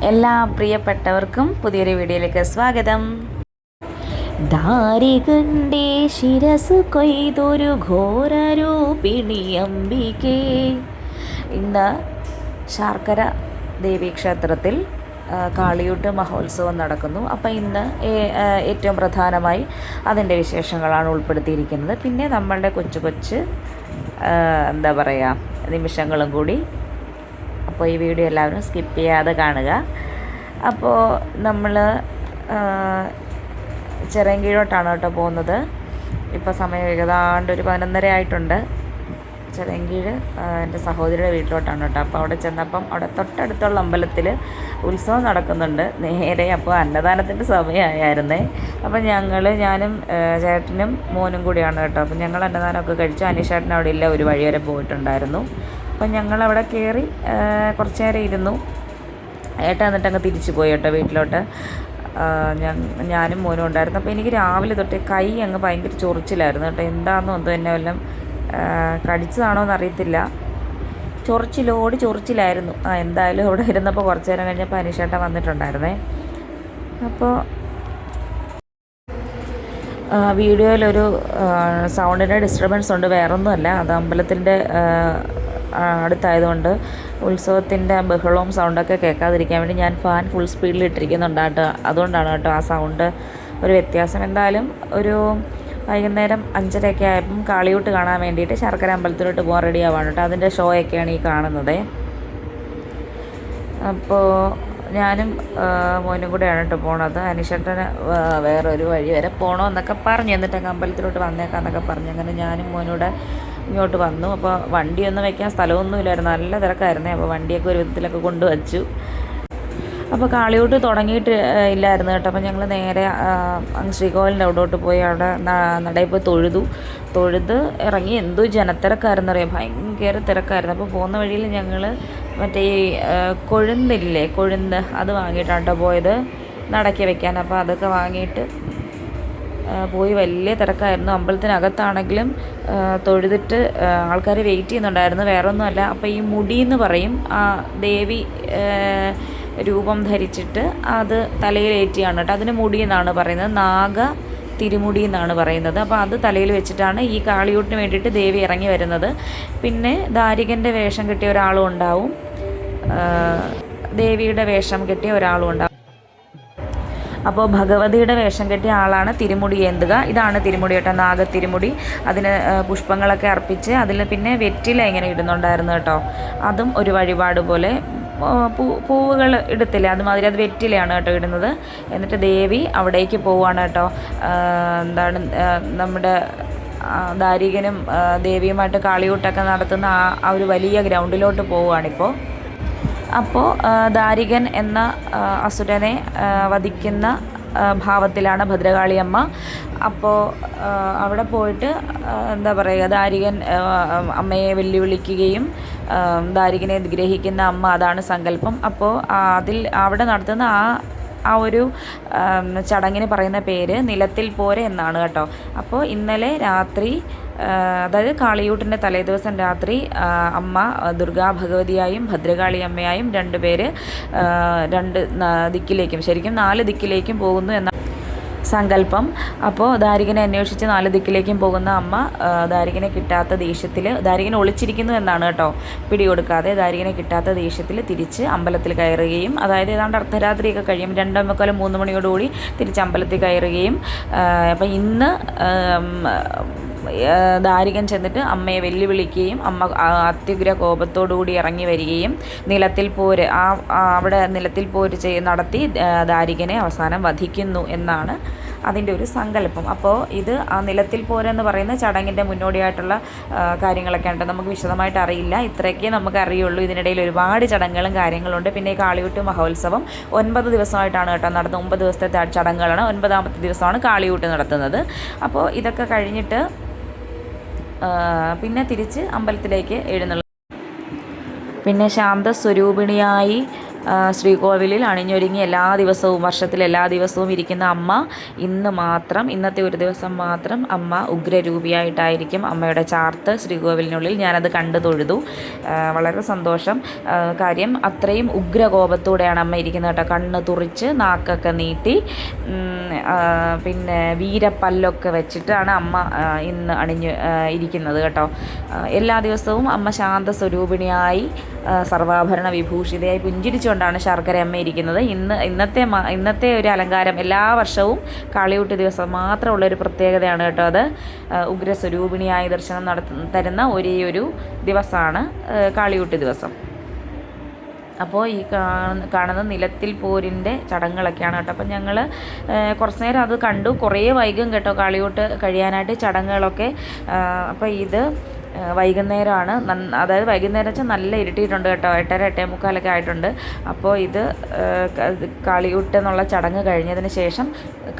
എല്ലാ പ്രിയപ്പെട്ടവർക്കും പുതിയൊരു വീഡിയോയിലേക്ക് സ്വാഗതം. ദാരികന്റെ ശിരസ് കൊയ്തൊരു ഘോരരൂപിണി അംബികേ. ഇന്ന് ശാർക്കര ദേവീക്ഷേത്രത്തിൽ കാളിയൂട്ട് മഹോത്സവം നടക്കുന്നു. അപ്പോൾ ഇന്ന് ഏറ്റവും പ്രധാനമായി അതിൻ്റെ വിശേഷങ്ങളാണ് ഉൾപ്പെടുത്തിയിരിക്കുന്നത്. പിന്നെ നമ്മളുടെ കൊച്ചു എന്താ പറയുക നിമിഷങ്ങളും കൂടി. അപ്പോൾ ഈ വീഡിയോ എല്ലാവരും സ്കിപ്പ് ചെയ്യാതെ കാണുക. അപ്പോൾ നമ്മൾ ചിറയൻകീഴോട്ടാണ് കേട്ടോ പോകുന്നത്. ഇപ്പോൾ സമയം ഏതാണ്ട് ഒരു 11:30 ആയിട്ടുണ്ട്. ചിറയൻകീഴ് എൻ്റെ സഹോദരിയുടെ വീട്ടിലോട്ടാണ് കേട്ടോ. അപ്പോൾ അവിടെ ചെന്നപ്പം അവിടെ തൊട്ടടുത്തുള്ള അമ്പലത്തിൽ ഉത്സവം നടക്കുന്നുണ്ട് നേരെ. അപ്പോൾ അന്നദാനത്തിൻ്റെ സമയമായിരുന്നേ. അപ്പോൾ ഞാനും ചേട്ടനും മോനും കൂടിയാണ് കേട്ടോ. അപ്പോൾ ഞങ്ങൾ അന്നദാനമൊക്കെ കഴിച്ചു. അനീഷേട്ടൻ അവിടെ ഇല്ല, ഒരു വഴി വരെ പോയിട്ടുണ്ടായിരുന്നു. അപ്പം ഞങ്ങളവിടെ കയറി കുറച്ച് നേരം ഇരുന്നു. ഏട്ടൻ എന്നിട്ട് അങ്ങ് തിരിച്ചു പോയി കേട്ടോ വീട്ടിലോട്ട്. ഞാനും മോനും ഉണ്ടായിരുന്നു. അപ്പോൾ എനിക്ക് രാവിലെ തൊട്ട് കൈ അങ്ങ് ഭയങ്കര ചൊറിച്ചിലായിരുന്നു കേട്ടോ. എന്താണെന്നോ എന്തോ എന്നെ വല്ലതും കടിച്ചതാണോ എന്നറിയത്തില്ല. ചൊറിച്ചിലായിരുന്നു. എന്തായാലും അവിടെ ഇരുന്നപ്പോൾ കുറച്ച് നേരം കഴിഞ്ഞപ്പോൾ അനീഷേട്ടൻ വന്നിട്ടുണ്ടായിരുന്നേ. അപ്പോൾ വീഡിയോയിലൊരു സൗണ്ടിൻ്റെ ഡിസ്റ്റർബൻസ് ഉണ്ട്, വേറൊന്നുമല്ല. അത് അമ്പലത്തിൻ്റെ അടുത്തായതുകൊണ്ട് ഉത്സവത്തിൻ്റെ ബഹളവും സൗണ്ടൊക്കെ കേൾക്കാതിരിക്കാൻ വേണ്ടി ഞാൻ ഫാൻ ഫുൾ സ്പീഡിൽ ഇട്ടിരിക്കുന്നുണ്ട് കേട്ടോ. അതുകൊണ്ടാണ് കേട്ടോ ആ സൗണ്ട് ഒരു വ്യത്യാസം. എന്തായാലും ഒരു വൈകുന്നേരം 5:30 ആയപ്പം കാളിയൂട്ട് കാണാൻ വേണ്ടിയിട്ട് ശർക്കര അമ്പലത്തിലോട്ട് പോകാൻ റെഡി ആവാണ് കേട്ടോ. അതിൻ്റെ ഷോ ഒക്കെയാണ് ഈ കാണുന്നത്. അപ്പോൾ ഞാനും മോനും കൂടെയാണ് കേട്ടോ പോണത്. അനീഷേട്ടന് വേറൊരു വഴി വരെ പോകണമെന്നൊക്കെ പറഞ്ഞു. എന്നിട്ടൊക്കെ അമ്പലത്തിലോട്ട് വന്നേക്കാന്നൊക്കെ പറഞ്ഞു. അങ്ങനെ ഞാനും മോനൂടെ ഇങ്ങോട്ട് വന്നു. അപ്പോൾ വണ്ടിയൊന്നും വയ്ക്കാൻ സ്ഥലമൊന്നുമില്ലായിരുന്നു, നല്ല തിരക്കായിരുന്നേ. അപ്പോൾ വണ്ടിയൊക്കെ ഒരു വിധത്തിലൊക്കെ കൊണ്ടുവച്ചു. അപ്പോൾ കാളിയൂട്ട് തുടങ്ങിയിട്ട് ഇല്ലായിരുന്നു കേട്ടോ. അപ്പോൾ ഞങ്ങൾ നേരെ ശ്രീകോവിലിൻ്റെ അവിടോട്ട് പോയി അവിടെ നടയിൽ പോയി തൊഴുത് ഇറങ്ങി. എന്തോ ജനത്തിരക്കായിരുന്നു അറിയാം, ഭയങ്കര തിരക്കായിരുന്നു. അപ്പോൾ പോകുന്ന വഴിയിൽ ഞങ്ങൾ മറ്റേ ഈ കൊഴുന്ത് അത് വാങ്ങിയിട്ടാണ് കേട്ടോ പോയത്, നടക്കി വെക്കാൻ. അപ്പോൾ അതൊക്കെ വാങ്ങിയിട്ട് പോയി. വലിയ തിരക്കായിരുന്നു. അമ്പലത്തിനകത്താണെങ്കിലും തൊഴുതിട്ട് ആൾക്കാർ വെയിറ്റ് ചെയ്യുന്നുണ്ടായിരുന്നു, വേറൊന്നുമല്ല. അപ്പോൾ ഈ മുടിയെന്ന് പറയും, ആ ദേവി രൂപം ധരിച്ചിട്ട് അത് തലയിലേറ്റിയാണ് കേട്ടോ. അതിന് മുടി എന്നാണ് പറയുന്നത്, തിരുമുടി എന്നാണ് പറയുന്നത്. അപ്പോൾ അത് തലയിൽ വെച്ചിട്ടാണ് ഈ കാളിയൂട്ടിന് വേണ്ടിയിട്ട് ദേവി ഇറങ്ങി വരുന്നത്. പിന്നെ ദാരികൻ്റെ വേഷം കെട്ടിയ ഒരാളും ഉണ്ടാവും, ദേവിയുടെ വേഷം കെട്ടിയ ഒരാളും ഉണ്ടാവും. അപ്പോൾ ഭഗവതിയുടെ വേഷം കെട്ടിയ ആളാണ് തിരുമുടി ഏന്തുക. ഇതാണ് തിരുമുടി കേട്ടോ, നാഗത്തിരുമുടി. അതിന് പുഷ്പങ്ങളൊക്കെ അർപ്പിച്ച് അതിൽ പിന്നെ വെറ്റില ഇങ്ങനെ ഇടുന്നുണ്ടായിരുന്നു കേട്ടോ. അതും ഒരു വഴിപാട് പോലെ. പൂവുകൾ ഇടത്തില്ല, അതുമാതിരി അത് വെറ്റിലയാണ് കേട്ടോ ഇടുന്നത്. എന്നിട്ട് ദേവി അവിടേക്ക് പോവുകയാണ് കേട്ടോ. എന്താണ് നമ്മുടെ ദാരികനും ദേവിയുമായിട്ട് കാളിയൂട്ടൊക്കെ നടത്തുന്ന ആ ഒരു വലിയ ഗ്രൗണ്ടിലോട്ട് പോവുകയാണിപ്പോൾ. അപ്പോൾ ദാരികൻ എന്ന അസുരനെ വധിക്കുന്ന ഭാവത്തിലാണ് ഭദ്രകാളിയമ്മ. അപ്പോൾ അവിടെ പോയിട്ട് എന്താ പറയുക, ദാരികൻ അമ്മയെ വെല്ലുവിളിക്കുകയും ദാരികനെ ഗ്രഹിക്കുന്ന അമ്മ, അതാണ് സങ്കല്പം. അപ്പോൾ അവിടെ നടത്തുന്ന ആ ഒരു ചടങ്ങിന് പറയുന്ന പേര് നിലത്തിൽ പോര് എന്നാണ് കേട്ടോ. അപ്പോൾ ഇന്നലെ രാത്രി, അതായത് കാളിയൂട്ടിൻ്റെ തലേദിവസം രാത്രി, അമ്മ ദുർഗാ ഭഗവതിയായും ഭദ്രകാളി അമ്മയായും 2 പേര് 2 ദിക്കിലേക്കും, ശരിക്കും 4 ദിക്കിലേക്കും പോകുന്നു എന്ന സങ്കല്പം. അപ്പോൾ ദാരികനെ അന്വേഷിച്ച് 4 ദിക്കിലേക്കും പോകുന്ന അമ്മ ദാരികനെ കിട്ടാത്ത ദേഷ്യത്തിൽ, ദാരികനെ ഒളിച്ചിരിക്കുന്നു എന്നാണ് കേട്ടോ, പിടികൊടുക്കാതെ ദാരികനെ കിട്ടാത്ത ദേഷ്യത്തിൽ തിരിച്ച് അമ്പലത്തിൽ കയറുകയും, അതായത് ഏതാണ്ട് അർദ്ധരാത്രിയൊക്കെ കഴിയും, 2:45-3 മണിയോടുകൂടി തിരിച്ച് അമ്പലത്തിൽ കയറുകയും. അപ്പം ഇന്ന് ദാരികൻ ചെന്നിട്ട് അമ്മയെ വെല്ലുവിളിക്കുകയും അമ്മ അത്യുഗ്ര കോപത്തോടുകൂടി ഇറങ്ങി വരികയും നിലത്തിൽ പോര് അവിടെ നിലത്തിൽ പോര് നടത്തി ദാരികനെ അവസാനം വധിക്കുന്നു എന്നാണ് അതിൻ്റെ ഒരു സങ്കല്പം. അപ്പോൾ ഇത് ആ നിലത്തിൽ പോരെന്ന് പറയുന്ന ചടങ്ങിൻ്റെ മുന്നോടിയായിട്ടുള്ള കാര്യങ്ങളൊക്കെ ഉണ്ട്. നമുക്ക് വിശദമായിട്ട് അറിയില്ല, ഇത്രയൊക്കെ നമുക്ക് അറിയുള്ളൂ. ഇതിനിടയിൽ ഒരുപാട് ചടങ്ങുകളും കാര്യങ്ങളുണ്ട്. പിന്നെ ഈ കാളിയൂട്ട് മഹോത്സവം 9 ദിവസമായിട്ടാണ് കേട്ടോ നടത്തുന്നത്. 9 ദിവസത്തെ ചടങ്ങുകളാണ്. 9ാമത്തെ ദിവസമാണ് കാളിയൂട്ട് നടത്തുന്നത്. അപ്പോൾ ഇതൊക്കെ കഴിഞ്ഞിട്ട് പിന്നെ തിരിച്ച് അമ്പലത്തിലേക്ക് എഴുന്നള്ളും. പിന്നെ ശാന്തസ്വരൂപിണിയായി ശ്രീകോവിലിൽ അണിഞ്ഞൊരുങ്ങി എല്ലാ ദിവസവും വർഷത്തിൽ എല്ലാ ദിവസവും ഇരിക്കുന്ന അമ്മ ഇന്ന് മാത്രം ഇന്നത്തെ ഒരു ദിവസം മാത്രം അമ്മ ഉഗ്രരൂപിയായിട്ടായിരിക്കും അമ്മയുടെ ചാർത്ത് ശ്രീകോവിലിനുള്ളിൽ. ഞാനത് കണ്ടു തൊഴുതു. വളരെ സന്തോഷം. കാര്യം അത്രയും ഉഗ്രകോപത്തോടെയാണ് അമ്മ ഇരിക്കുന്നത് കേട്ടോ. കണ്ണ് തുറിച്ച് നാക്കൊക്കെ നീട്ടി പിന്നെ വീരപ്പല്ലൊക്കെ വെച്ചിട്ടാണ് അമ്മ ഇന്ന് ഇരിക്കുന്നത് കേട്ടോ. എല്ലാ ദിവസവും അമ്മ ശാന്ത സ്വരൂപിണിയായി സർവാഭരണ വിഭൂഷിതയായി പുഞ്ചിരിച്ചുകൊണ്ടാണ് ശർക്കര അമ്മ ഇരിക്കുന്നത്. ഇന്നത്തെ ഒരു അലങ്കാരം എല്ലാ വർഷവും കാളിയൂട്ട് ദിവസം മാത്രമുള്ളൊരു പ്രത്യേകതയാണ് കേട്ടോ. അത് ഉഗ്രസ്വരൂപിണിയായി ദർശനം തരുന്ന ഒരേ ഒരു ദിവസമാണ് കാളിയൂട്ട് ദിവസം. അപ്പോൾ ഈ കാണുന്ന നിലത്തിൽ പോരിൻ്റെ ചടങ്ങുകളൊക്കെയാണ് കേട്ടോ. അപ്പം ഞങ്ങൾ കുറച്ച് നേരം അത് കണ്ടു. കുറേ വൈകും കേട്ടോ കാളിയൂട്ട് കഴിയാനായിട്ട് ചടങ്ങുകളൊക്കെ. അപ്പോൾ ഇത് വൈകുന്നേരമാണ്. അതായത് വൈകുന്നേരം വെച്ചാൽ നല്ല ഇരുട്ടിയിട്ടുണ്ട് കേട്ടോ. 8:30 8:45 ആയിട്ടുണ്ട്. അപ്പോൾ ഇത് കാളിയൂട്ട് എന്നുള്ള ചടങ്ങ് കഴിഞ്ഞതിന് ശേഷം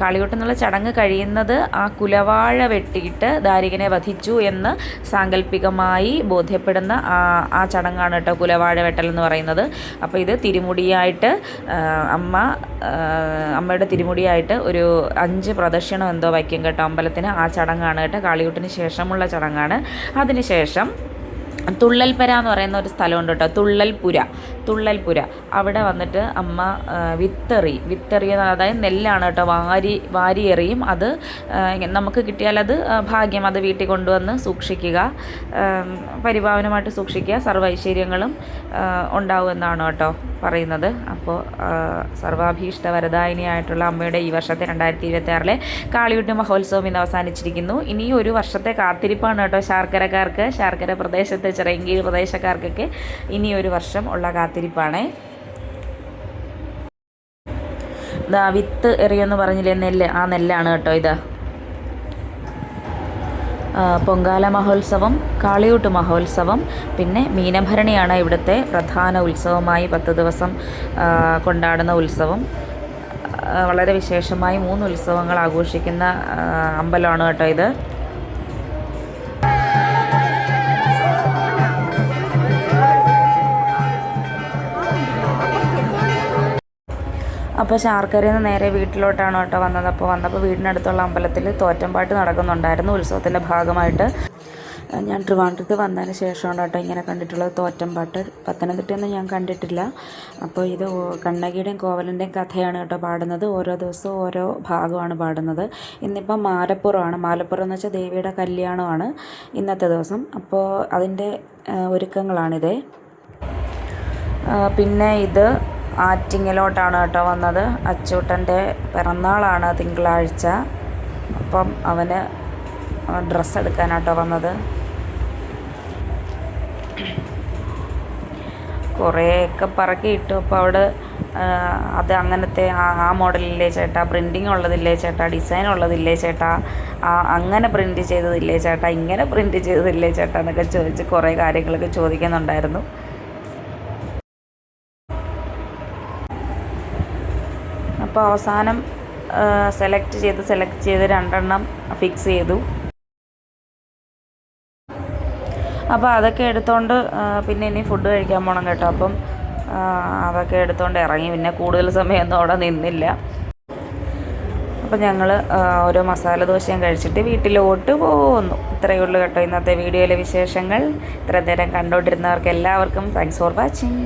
കാളിയൂട്ട് എന്നുള്ള ചടങ്ങ് കഴിയുന്നത് ആ കുലവാഴ വെട്ടിയിട്ട് ദാരികനെ വധിച്ചു എന്ന് സാങ്കല്പികമായി ബോധ്യപ്പെടുന്ന ആ ചടങ്ങാണ് കേട്ടോ കുലവാഴ വെട്ടൽ എന്ന് പറയുന്നത്. അപ്പോൾ ഇത് തിരുമുടിയായിട്ട് അമ്മയുടെ തിരുമുടിയായിട്ട് ഒരു 5 പ്രദക്ഷിണം എന്തോ വയ്ക്കും കേട്ടോ അമ്പലത്തിന്. ആ ചടങ്ങാണ് കേട്ടോ കാളിയൂട്ടിന് ശേഷമുള്ള ചടങ്ങാണ്. അതിനുശേഷം തുള്ളൽപുര എന്ന് പറയുന്ന ഒരു സ്ഥലമുണ്ട് കേട്ടോ. തുള്ളൽപുര അവിടെ വന്നിട്ട് അമ്മ വിത്തെറി അതായത് നെല്ലാണ് കേട്ടോ വാരി എറിയും. അത് നമുക്ക് കിട്ടിയാൽ അത് ഭാഗ്യം. അത് വീട്ടിൽ കൊണ്ടുവന്ന് സൂക്ഷിക്കുക, പരിപാവനമായിട്ട് സൂക്ഷിക്കുക, സർവ്വ ഐശ്വര്യങ്ങളും ഉണ്ടാവുമെന്നാണ് കേട്ടോ പറയുന്നത്. അപ്പോൾ സർവാഭീഷ്ട വരദായിനിയായിട്ടുള്ള അമ്മയുടെ ഈ വർഷത്തെ 2026 കാളിയൂട്ട് മഹോത്സവം ഇന്ന് അവസാനിച്ചിരിക്കുന്നു. ഇനി ഒരു വർഷത്തെ കാത്തിരിപ്പാണ് കേട്ടോ ശർക്കരക്കാർക്ക്, ശർക്കര പ്രദേശത്തെ ചിറയൻകീഴ് പ്രദേശക്കാർക്കൊക്കെ ഇനി ഒരു വർഷം ഉള്ള കാത്തിരിപ്പാണ്. വിത്ത് എറിയെന്ന് പറഞ്ഞില്ലേ, ആ നെല്ലാണ് കേട്ടോ ഇത്. പൊങ്കാല മഹോത്സവം, കാളിയൂട്ട് മഹോത്സവം, പിന്നെ മീനഭരണിയാണ് ഇവിടുത്തെ പ്രധാന ഉത്സവമായി 10 ദിവസം കൊണ്ടാടുന്ന ഉത്സവം. വളരെ വിശേഷമായി 3 ഉത്സവങ്ങൾ ആഘോഷിക്കുന്ന അമ്പലമാണ് കേട്ടോ ഇത്. അപ്പോൾ ശാർക്കരയിൽ നിന്ന് നേരെ വീട്ടിലോട്ടാണ് കേട്ടോ വന്നത്. അപ്പോൾ വന്നപ്പോൾ വീടിനടുത്തുള്ള അമ്പലത്തിൽ തോറ്റമ്പാട്ട് നടക്കുന്നുണ്ടായിരുന്നു ഉത്സവത്തിൻ്റെ ഭാഗമായിട്ട്. ഞാൻ ട്രിവാൻഡ്രത്ത് വന്നതിന് ശേഷമാണ് കേട്ടോ ഇങ്ങനെ കണ്ടിട്ടുള്ളത് തോറ്റമ്പാട്ട്. പത്തനംതിട്ടയൊന്നും ഞാൻ കണ്ടിട്ടില്ല. അപ്പോൾ ഇത് കണ്ണകിയുടെയും കോവലൻ്റെയും കഥയാണ് കേട്ടോ പാടുന്നത്. ഓരോ ദിവസവും ഓരോ ഭാഗമാണ് പാടുന്നത്. ഇന്നിപ്പം മാലപ്പുറമാണ്. മാലപ്പുറം എന്ന് വെച്ചാൽ ദേവിയുടെ കല്യാണമാണ് ഇന്നത്തെ ദിവസം. അപ്പോൾ അതിൻ്റെ ഒരുക്കങ്ങളാണിത്. പിന്നെ ഇത് ആറ്റിങ്ങലോട്ടാണ് കേട്ടോ വന്നത്. അച്ചൂട്ടൻ്റെ പിറന്നാളാണ് തിങ്കളാഴ്ച. അപ്പം അവന് ഡ്രസ്സ് എടുക്കാനാട്ടോ വന്നത്. കുറേയൊക്കെ പറക്കിയിട്ടു. അപ്പോൾ അവിടെ അത് അങ്ങനത്തെ ആ മോഡലില്ലേ ചേട്ടാ, പ്രിൻറ്റിങ് ഉള്ളതില്ലേ ചേട്ടാ, ഡിസൈൻ ഉള്ളതില്ലേ ചേട്ടാ, അങ്ങനെ പ്രിൻറ്റ് ചെയ്തതില്ലേ ചേട്ടാ, ഇങ്ങനെ പ്രിൻറ്റ് ചെയ്തതില്ലേ ചേട്ടാ എന്നൊക്കെ ചോദിച്ച് കുറേ കാര്യങ്ങളൊക്കെ ചോദിക്കുന്നുണ്ടായിരുന്നു. അപ്പോൾ അവസാനം സെലക്ട് ചെയ്ത് 2 ഫിക്സ് ചെയ്തു. അപ്പോൾ അതൊക്കെ എടുത്തുകൊണ്ട് പിന്നെ ഇനി ഫുഡ് കഴിക്കാൻ പോകണം കേട്ടോ. അപ്പം അതൊക്കെ എടുത്തുകൊണ്ട് ഇറങ്ങി. പിന്നെ കൂടുതൽ സമയമൊന്നും അവിടെ നിന്നില്ല. അപ്പോൾ ഞങ്ങൾ ഓരോ മസാല ദോശയും കഴിച്ചിട്ട് വീട്ടിലോട്ട് പോകുന്നു. ഇത്രയേ ഉള്ളൂ കേട്ടോ ഇന്നത്തെ വീഡിയോയിലെ വിശേഷങ്ങൾ. ഇത്ര നേരം കണ്ടുകൊണ്ടിരുന്നവർക്ക് എല്ലാവർക്കും താങ്ക്സ് ഫോർ വാച്ചിങ്.